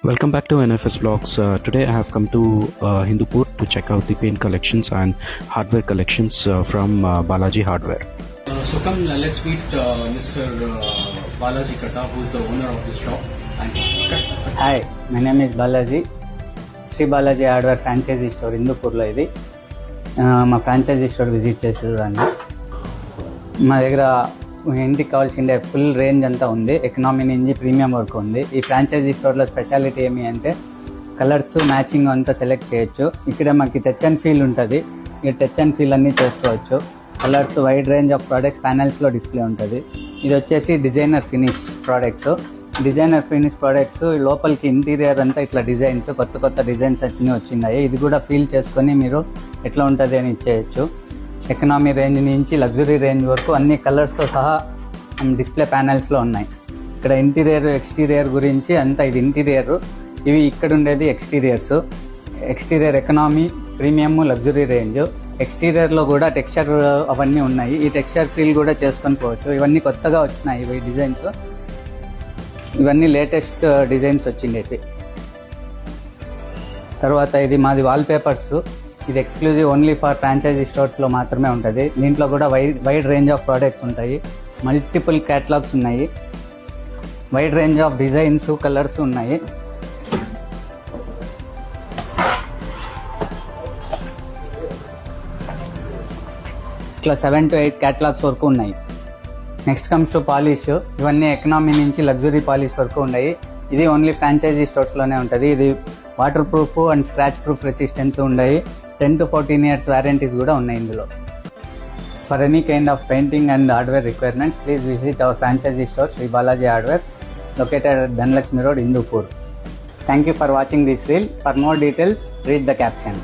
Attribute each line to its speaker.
Speaker 1: Welcome back to NFS Blogs. Today I have come to Hindupur to check out the paint collections and hardware collections from Balaji Hardware.
Speaker 2: So come, let's meet Mr. Balaji Katta, who is the owner of this shop.
Speaker 3: Hi, my name is Balaji. Sri Balaji Hardware Franchisee Store హిందూపూర్లో ఇది మా franchise store visit చేసి చూడండి. మా దగ్గర ఇంటికి కావాల్సిందే full range అంతా ఉంది. ఎకనామీ నుంచి ప్రీమియం వరకు ఉంది. ఈ ఫ్రాంచైజీ స్టోర్లో స్పెషాలిటీ ఏమి అంటే కలర్స్ మ్యాచింగ్ అంతా సెలెక్ట్ చేయొచ్చు. ఇక్కడ మాకు టచ్ అండ్ ఫీల్ ఉంటుంది. ఈ టచ్ అండ్ ఫీల్ అన్నీ చేసుకోవచ్చు. Colours wide range of products ప్యానెల్స్లో డిస్ప్లే ఉంటుంది. ఇది వచ్చేసి designer finish products. Designer finish products లోపలికి ఇంటీరియర్ అంతా ఇట్లా డిజైన్స్ కొత్త డిజైన్స్ అన్నీ వచ్చినాయి. ఇది కూడా ఫీల్ చేసుకొని మీరు ఎట్లా ఉంటుంది అని ఇచ్చేయచ్చు. ఎకనామీ రేంజ్ నుంచి లగ్జరీ రేంజ్ వరకు అన్ని కలర్స్తో సహా డిస్ప్లే ప్యానెల్స్లో ఉన్నాయి. ఇక్కడ ఇంటీరియర్ ఎక్స్టీరియర్ గురించి అంతా ఇది ఇంటీరియర్, ఇవి ఇక్కడ ఉండేది exteriors. Exterior economy, premium, luxury range. ఎక్స్టీరియర్లో కూడా టెక్స్చర్ అవన్నీ ఉన్నాయి. ఈ టెక్స్చర్ ఫీల్ కూడా చేసుకొని పోవచ్చు. ఇవన్నీ కొత్తగా వచ్చినాయి ఇవి డిజైన్స్. ఇవన్నీ లేటెస్ట్ డిజైన్స్ వచ్చిండేవి. తర్వాత ఇది మాది వాల్ పేపర్స్. ఇది ఎక్స్క్లూజివ్ ఓన్లీ ఫర్ ఫ్రాంచైజీ స్టోర్స్లో మాత్రమే ఉంటుంది. దీంట్లో కూడా వైడ్ రేంజ్ ఆఫ్ ప్రోడక్ట్స్ ఉంటాయి. మల్టిపుల్ క్యాటలాగ్స్ ఉన్నాయి. Wide range of designs, colours ఉన్నాయి. ఇట్లా 7 to 8 క్యాటలాగ్స్ వరకు ఉన్నాయి. Next comes to polish. ఇవన్నీ ఎకనామీ నుంచి లగ్జరీ పాలిష్ వరకు ఉన్నాయి. ఇది ఓన్లీ ఫ్రాంచైజీ స్టోర్స్లోనే ఉంటుంది. ఇది water proof and scratch proof resistance ఉన్నాయి. 10 to 14 years వారంటీస్ కూడా ఉన్నాయి ఇందులో. For any kind of painting and hardware requirements please visit our franchisee store Shri Balaji hardware located at Dhanlaxmi Road, Hindupur. Thank you for watching this reel. For more details, read the caption.